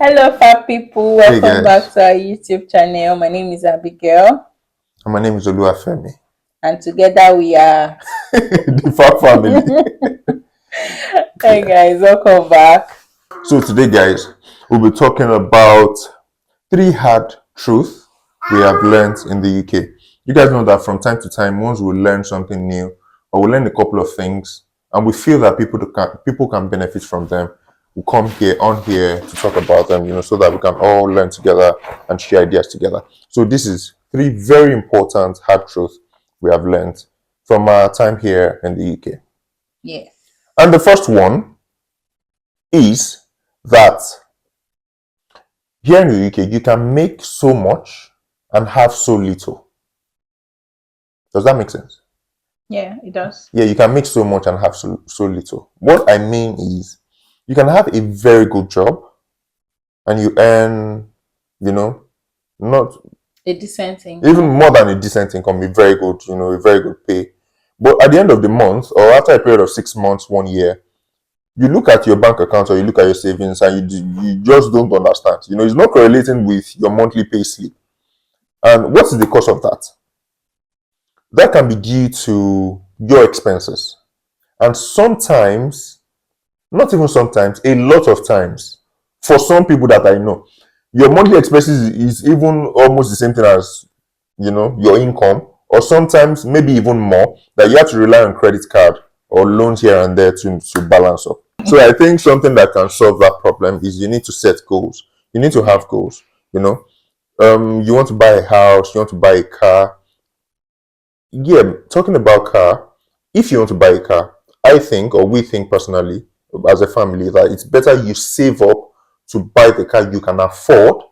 Hello, fab people. Hey Welcome back guys, to our YouTube channel. My name is Abigail, and my name is dfabfamily. and together we are. dfabfamily. Hey Yeah. guys, welcome back. So today, guys, we'll be talking about three hard truths we have learned in the UK. You guys know that from time to time, once we learn something new or we learn a couple of things, and we feel that people can benefit from them, we come here to talk about them, so that we can all learn together and share ideas together. So this is three very important hard truths we have learned from our time here in the UK. Yes. And the first one is that here in the UK, you can make so much and have so little. Does that make sense? Yeah, it does. Yeah, you can make so much and have so little. What I mean is, you can have a very good job and you earn, not A decent even income. more than a decent income, a very good, a very good pay. But at the end of the month, or after a period of 6 months, 1 year, you look at your bank account or you look at your savings and you just don't understand. It's not correlating with your monthly pay slip. And what is the cause of that? That can be due to your expenses. And sometimes, not even sometimes, a lot of times, for some people that I know, your monthly expenses is even almost the same thing as, your income, or sometimes maybe even more, that you have to rely on credit card or loans here and there to balance up. So I think something that can solve that problem is you need to set goals. You need to have goals. You want to buy a house, you want to buy a car. Yeah, talking about car, if you want to buy a car, I think, or we think personally, as a family, that it's better you save up to buy the car you can afford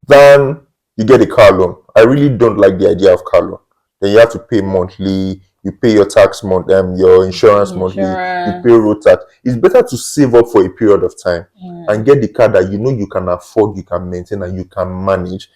than you get a car loan. I really don't like the idea of car loan. Then you have to pay monthly, you pay your tax month, your insurance monthly, you pay Insurance. road tax. It's better to save up for a period of time and get the car that you can afford, you can maintain, and you can manage.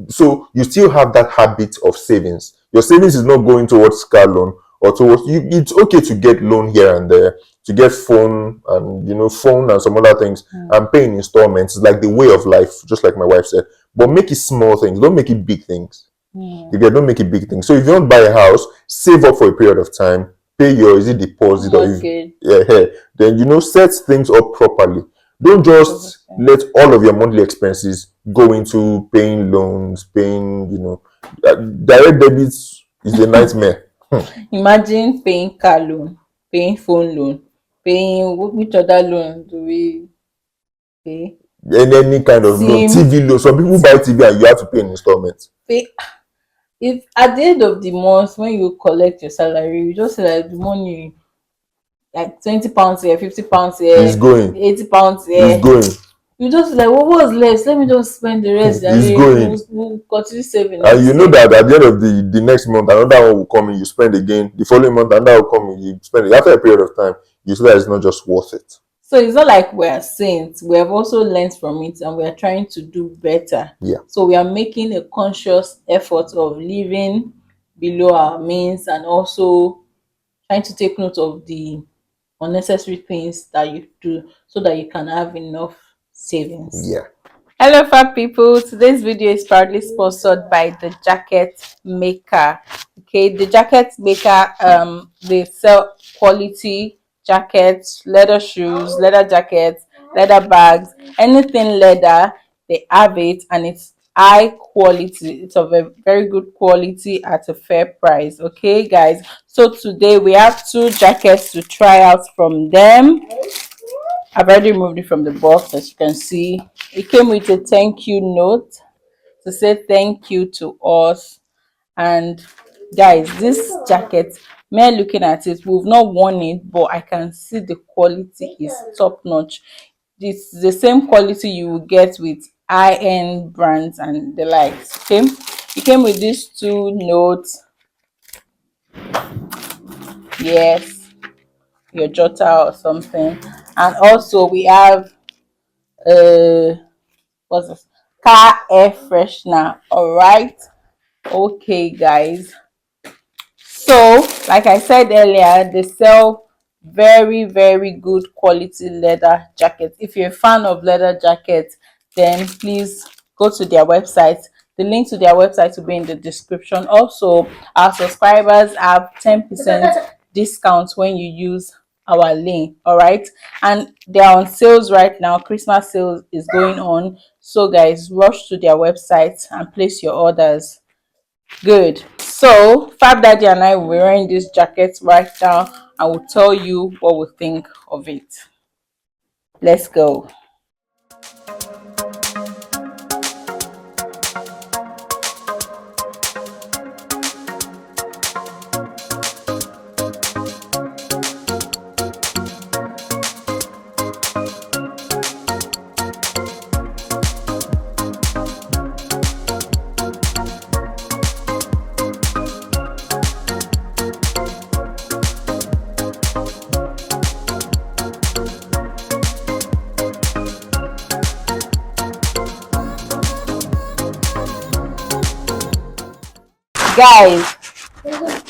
So you still have that habit of savings. Your savings is not going towards car loan or towards you. It's okay to get loan here and there, to get phone and some other things, and pay in installments. It's like the way of life, just like my wife said. But make it small things, don't make it big things. Don't make it big things. So if you don't buy a house, save up for a period of time, pay your deposit, or if Mortgage. then set things up properly. Don't just let all of your monthly expenses go into paying loans, paying, direct debits is a nightmare. Imagine paying car loan, paying phone loan, paying which other loan do we pay? Any kind of loan, Sim. TV loan. Some people buy TV and you have to pay in installments. Pay. If at the end of the month when you collect your salary, you just say like the money like £20 here, £50 It's here, going. £80 It's here. going. You just like, what was left? Let me just spend the rest. It's going. We'll continue saving And next you know year. that at the end of the next month, another one will come in, you spend again. The following month, another will come in, you spend it. After a period of time, you see that it's not just worth it. So it's not like we're saints. We have also learned from it and we are trying to do better. Yeah. So we are making a conscious effort of living below our means and also trying to take note of the unnecessary things that you do so that you can have enough savings. Yeah. Hello fab people, today's video is proudly sponsored by the jacket maker. Okay, the jacket maker, they sell quality jackets, leather shoes, leather jackets, leather bags, anything leather, they have it, and it's high quality. It's of a very good quality at a fair price. Okay guys, so today we have two jackets to try out from them. I've already removed it from the box. As you can see, it came with a thank you note to say thank you to us. And guys, this jacket, me looking at it, we've not worn it, but I can see the quality is top notch. It's the same quality you will get with high-end brands and the likes. Okay, it came with these two notes. Yes, your jotter or something. And also we have what's this, car air freshener. All right, okay guys, so like I said earlier, they sell Very, very good quality leather jacket. If you're a fan of leather jackets, then please go to their website. The link to their website will be in the description. Also, our subscribers have 10% discount when you use our link. All right, and they're on sales right now. Christmas sales is going on, so guys, rush to their website and place your orders. Good. So Fab Daddy and I will be wearing this jacket right now. I will tell you what we think of it. Let's go. Guys,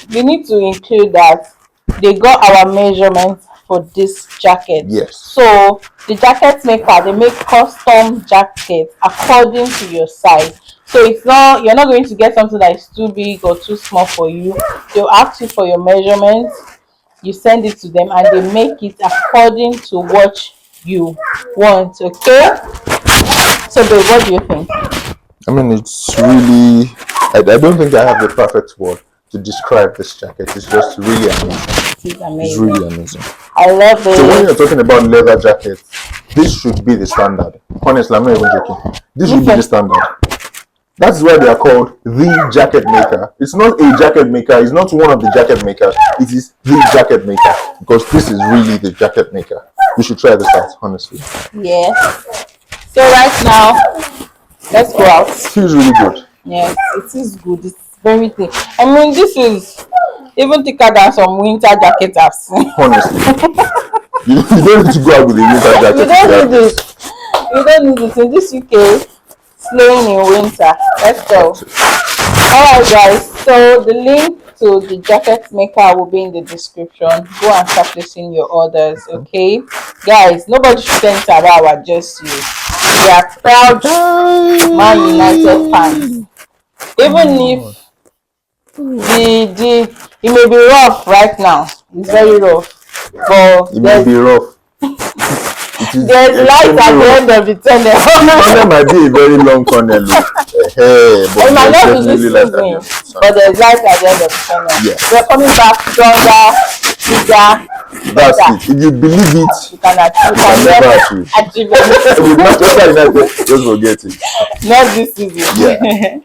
we need to include that they got our measurements for this jacket. Yes. So the jacket maker, they make custom jackets according to your size. So it's not, you're not going to get something that is too big or too small for you. They'll ask you for your measurements, you send it to them, and they make it according to what you want. Okay, so babe, what do you think? I mean, it's really, I don't think I have the perfect word to describe this jacket. It's just really amazing. It is amazing. It's really amazing. I love it. So when you're talking about leather jackets, this should be the standard. Honestly, I'm not even joking. This should be the standard. That's why they are called the jacket maker. It's not a jacket maker. It's not one of the jacket makers. It is the jacket maker, because this is really the jacket maker. You should try this out, honestly. Yes. So right now, let's go out. It feels really good. Yes, it is good. It's very thick. I mean, this is even thicker than some winter jackets I've seen. Honestly. you don't need to go out with a winter jacket. You don't need it. You don't need it. In this UK, slaying in winter. Let's go. Alright guys, so the link to the jacket maker will be in the description. Go and start placing your orders, okay? Guys, nobody should send Tabawa, just you. We are proud Man United fans. Even if the it may be rough right now, it's very rough, but it may be rough. There's light at the end of the tunnel. Tunnel might be a very long tunnel. But it might not be this season, but there's light at the end of the tunnel. Yes. We're coming back stronger, bigger. That's it. If you believe it, you can never achieve it. With Manchester United, just forget it. Not this season. Yeah.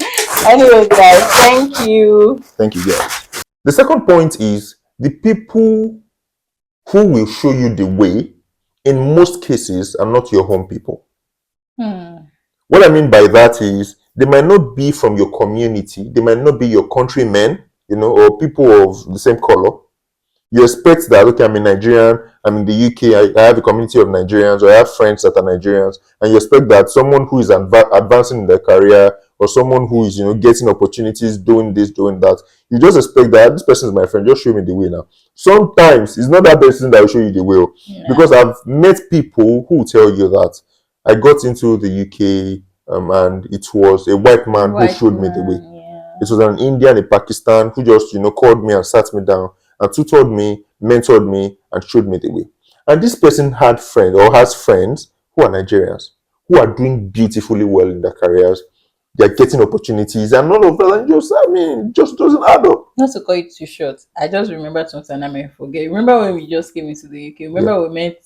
Anyway, guys, thank you. Thank you, guys. The second point is the people who will show you the way, in most cases, are not your home people. What I mean by that is they might not be from your community, they might not be your countrymen, or people of the same color. You expect that, okay, I'm in Nigerian, I'm in the UK, I have a community of Nigerians, or I have friends that are Nigerians, and you expect that someone who is advancing in their career, or someone who is, getting opportunities, doing this, doing that, you just expect that this person is my friend, just show me the way now. Sometimes it's not that person that will show you the way, because I've met people who tell you that I got into the UK and it was a white man who showed me the way. It was an Indian, a Pakistan who just, called me and sat me down and tutored me, mentored me, and showed me the way. And this person had friends or has friends who are Nigerians, who are doing beautifully well in their careers. They're getting opportunities and all of that. And just doesn't add up. Not to cut it too short, I just remember something and I may forget. Remember when we just came into the UK? Remember we met,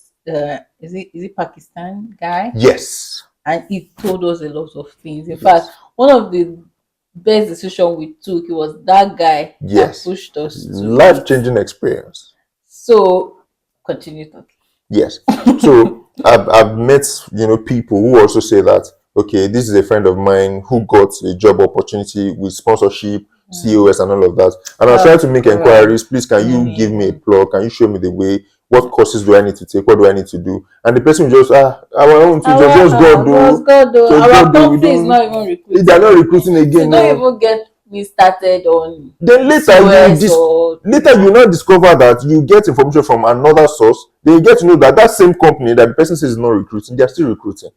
is it Pakistan guy? Yes. And he told us a lot of things. In fact, one of the best decision we took, it was that guy that pushed us to life-changing experience. So continue talking. Yes. So I've met people who also say that, okay, this is a friend of mine who got a job opportunity with sponsorship, COS and all of that, and I was trying to make inquiries. Please, can you give me a plug? Can you show me the way? What courses do I need to take? What do I need to do? And the person will just our own teacher, just God do. Our company is not even recruiting. They're not recruiting again. You don't even get we started on Then COS or later you now discover that you get information from another source. Then you get to know that that same company that the person says is not recruiting, they are still recruiting.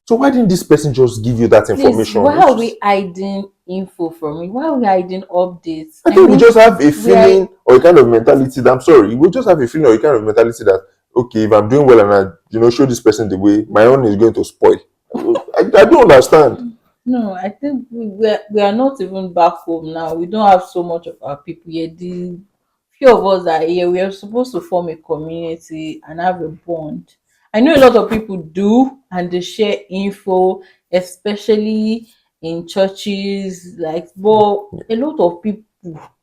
So why didn't this person just give you that please, information? why Which are is, we hiding info from me? Why are we hiding updates? I I think we mean, just have a we are feeling or a kind of mentality that, I'm sorry, we just have a feeling or a kind of mentality that, okay, if I'm doing well and I, show this person the way, my own is going to spoil. I don't understand. no, I think we are not even back home now. We don't have so much of our people here. The few of us that are here, we are supposed to form a community and have a bond. I know a lot of people do, and they share info, especially in churches. Like, but a lot of people,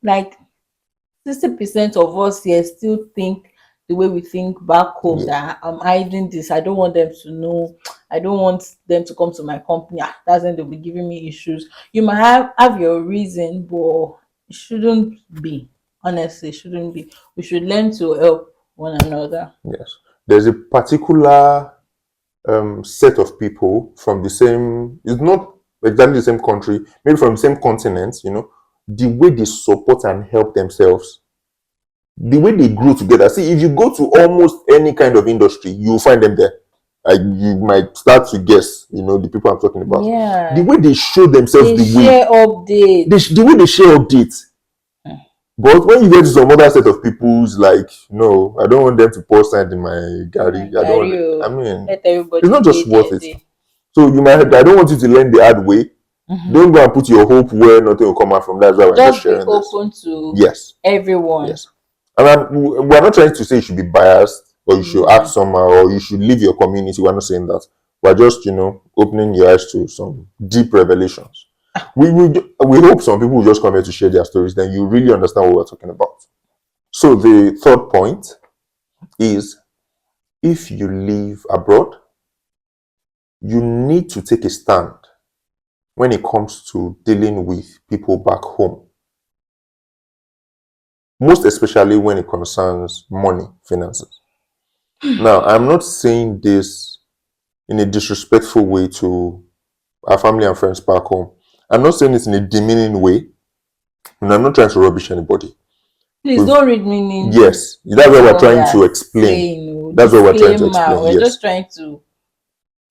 like 60% of us here, still think the way we think back home, Yeah. that I'm hiding this. I don't want them to know. I don't want them to come to my company. That's when they'll be giving me issues. You might have your reason, but it shouldn't be. Honestly, it shouldn't be. We should learn to help one another. Yes. There's a particular set of people from the same, it's not exactly the same country, maybe from the same continent, the way they support and help themselves, the way they grow together. See, if you go to almost any kind of industry, you'll find them there. You might start to guess, the people I'm talking about. The Yeah, way they show themselves, they share updates. the way they share updates. But when you get to some other set of people's, like, no, I don't want them to pour sand in my My gari. I don't Gary, want. I oh, mean, let it's everybody not day just worth their it. day. So you might. I don't want you to learn the hard way. Mhm. Don't go and put your hope where nothing will come out from. That's why we're just Just be sharing this. open to Yes, everyone. yes. And we're not trying to say you should be biased or you should act Yeah. somehow or you should leave your community. We're not saying that. We're just, opening your eyes to some deep revelations. We hope some people will just come here to share their stories. Then you really understand what we're talking about. So the third point is, if you live abroad, you need to take a stand when it comes to dealing with people back home, most especially when it concerns money, finances. Now, I'm not saying this in a disrespectful way to our family and friends back home. I'm not saying this in a demeaning way, and I'm not trying to rubbish anybody. Please We've, don't read meaning yes, that's what into we're what we trying are to explain. saying. Oh, That's what we're trying to disclaimer. explain. We're Yes. just trying to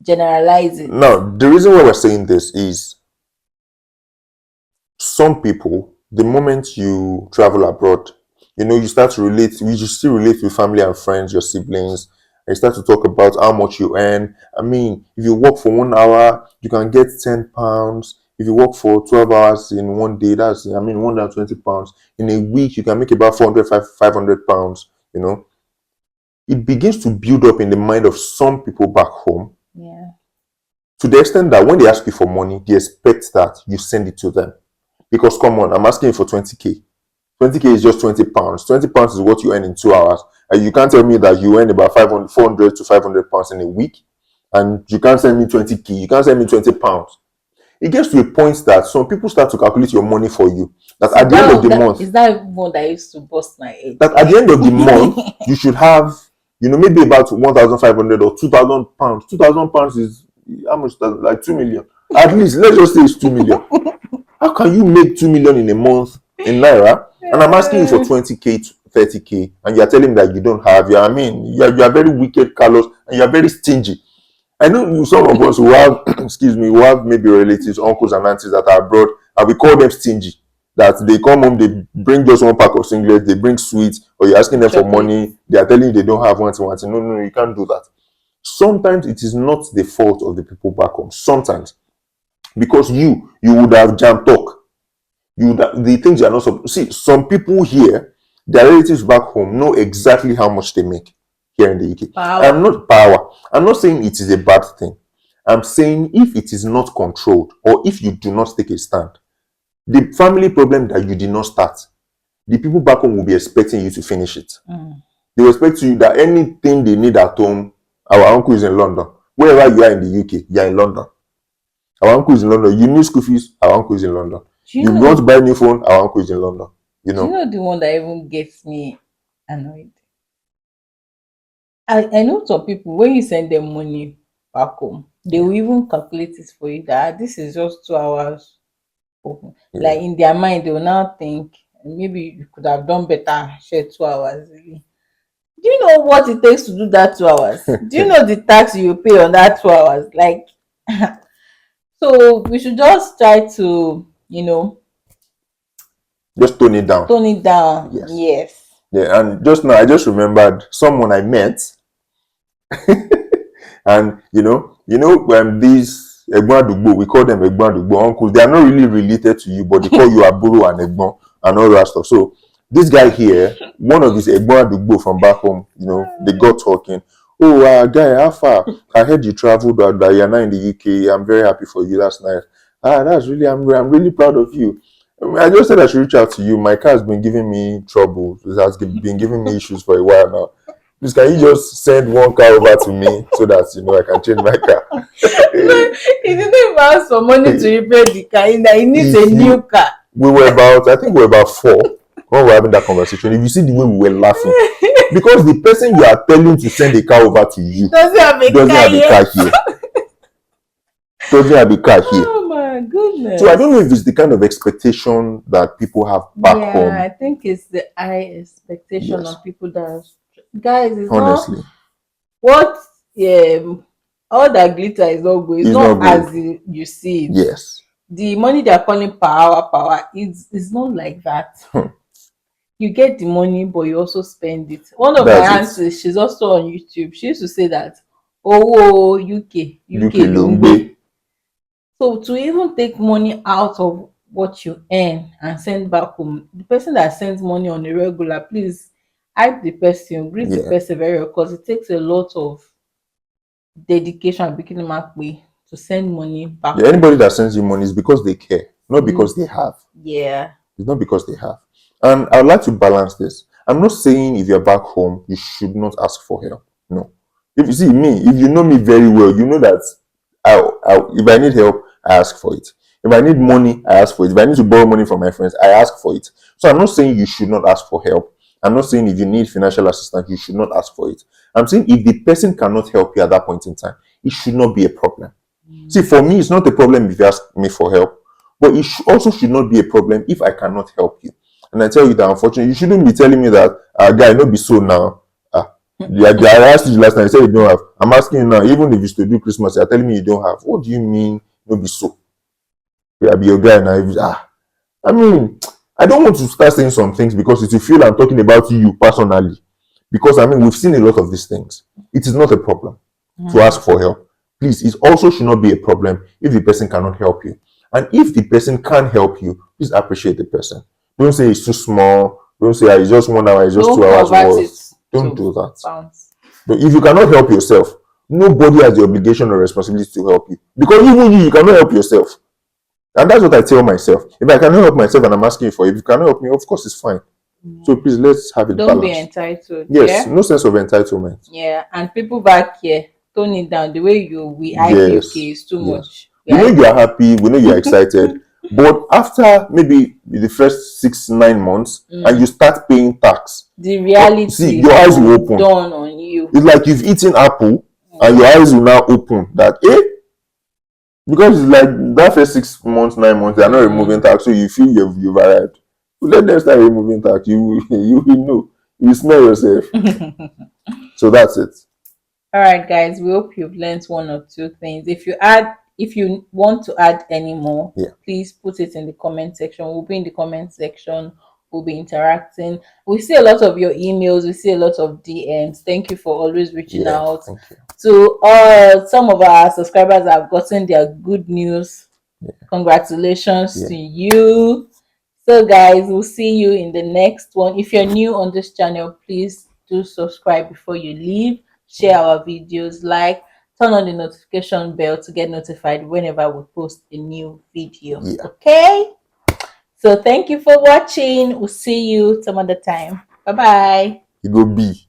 generalize it. Now, the reason why we're saying this is, some people, the moment you travel abroad, you start to relate, you still relate with family and friends, your siblings, and you start to talk about how much you earn. I mean, if you work for 1 hour, you can get £10. If you work for 12 hours in one day, that's, £120. In a week, you can make about 400, £500. It begins to build up in the mind of some people back home, Yeah. to the extent that when they ask you for money, they expect that you send it to them. Because come on, I'm asking you for 20k. 20k is just £20. £20 is what you earn in 2 hours. And you can't tell me that you earn about 500, 400 to £500 in a week. And you can't send me 20k. You can't send me £20. It gets to a point that some people start to calculate your money for you. That See, at the end of the that month, is that one that used to bust my head. that at the Like, end of the month, you should have, maybe about 1,500 or £2,000. £2,000 is how much? Like 2 million. At least, let's just say it's 2 million. How can you make 2 million in a month in naira? And I'm asking you for 20k to 30k, and you're telling me that you don't have. You are very wicked, callous, and you are very stingy. I know some of us who have, excuse me, who have maybe relatives, uncles, and aunties that are abroad, and we call them stingy. That they come home, they bring just one pack of singlets, they bring sweets, or you're asking them for chocolate. money, they are telling you they don't have one thing, one thing. No, no, no, you can't do that. Sometimes it is not the fault of the people back home. Sometimes, because you would have jam talk. The things you are not supposed to see. Some people here, their relatives back home know exactly how much they make here in the UK. I'm Power. not power. I'm not saying it is a bad thing. I'm saying if it is not controlled or if you do not take a stand, the family problem that you did not start, the people back home will be expecting you to finish it. They will expect you that anything they need at home, our uncle is in London. Wherever you are in the UK, you are in London. Our uncle is in London. You need school fees, our uncle is in London. Do you You want to know? buy a new phone, our uncle is in London. You Do you know. know the one that even gets me annoyed? I know some people, when you send them money back home, they will even calculate it for you that this is just 2 hours. Yeah. Like in their mind, they will now think maybe you could have done better, share 2 hours. Do you know what it takes to do that 2 hours? Do you know the tax you pay on that 2 hours? Like, so we should just try to, Just tone it down. tone it down. Yes. Yes. Yeah. And just now, I just remembered someone I met, and these Egbon we call them Egbon uncles. They are not really related to you, but they call you Aburo and Egbon and all that stuff. So this guy here, one of his Egbon from back home, they got talking. Oh, guy, how far? I heard you traveled, that you're now in the UK. I'm very happy for you. That's nice. That's really, I'm really proud of you. I just said I should reach out to you. My car has been giving me trouble. It has been giving me issues for a while now. Please, can you just send one car over to me so that I can change my car? He didn't even ask for money to repair the car. He needs a new car. I think we were about 4 when we were having that conversation. If you see the way we were laughing, because the person you are telling to send a car over to you doesn't have a car here. Doesn't have a car here. Oh my goodness. So I don't know if it's the kind of expectation that people have back home. I think it's the high expectation of people that, guys, it's Honestly, not what all that glitter is not good. It's not as you see it. Yes. The money they are calling per hour, it's not like that. You get the money, but you also spend it. One of my aunties, she's also on YouTube. She used to say that, oh, UK Longbe. So to even take money out of what you earn and send back home, the person that sends money on a regular, please hype the person, greet the person very well, because it takes a lot of dedication and beginning mark way to send money back home. Anybody that sends you money is because they care, not because they have. Yeah. It's not because they have. And I would like to balance this. I'm not saying if you're back home, you should not ask for help. No. If you see me, if you know me very well, you know that if I need help, I ask for it. If I need money, I ask for it. If I need to borrow money from my friends, I ask for it. So I'm not saying you should not ask for help. I'm not saying if you need financial assistance, you should not ask for it. I'm saying if the person cannot help you at that point in time, it should not be a problem. See, for me, it's not a problem if you ask me for help, but it also should not be a problem if I cannot help you. And I tell you that, unfortunately, you shouldn't be telling me that, guy, not be so now. I asked you last time, you said you don't have. I'm asking you now, even if it's to do Christmas, you're telling me you don't have. What do you mean, not be so? I'll be your guy now. I mean, I don't want to start saying some things because it will feel I'm talking about you personally. Because, we've seen a lot of these things. It is not a problem to ask for help. Please, it also should not be a problem if the person cannot help you. And if the person can help you, please appreciate the person. Don't say it's too small. Don't say it's just 1 hour, it's just 2 hours worth. Don't do that. But if you cannot help yourself, nobody has the obligation or responsibility to help you. Because even you cannot help yourself. And that's what I tell myself. If I cannot help myself and I'm asking you for it, if you cannot help me, of course it's fine. So please, let's have it Don't balanced. be entitled. Yes, no sense of entitlement. Yeah, and people back here, tone it down. The way we hype UK is too much. We know you are happy, we know you are excited, but after maybe the first 6-9 months, and you start paying tax, the reality, see, your eyes will open. Dawn on you. It's like you've eaten apple, and your eyes will now open. That because it's like that first 6 months, 9 months, they are not removing tax, so you feel you've arrived. Let them start removing tax. You will know. You smell yourself. So that's it. All right, guys. We hope you've learned 1 or 2 things. If you want to add any more, please put it in the comment section. We'll be in the comment section. We'll be interacting. We see a lot of your emails. We see a lot of DMs. Thank you for always reaching out. To some of our subscribers have gotten their good news. Congratulations to you. So guys, we'll see you in the next one. If you're new on this channel, please do subscribe before you leave. Share our videos, turn on the notification bell to get notified whenever we post a new video. Okay, so thank you for watching. We'll see you some other time. Bye bye. You go be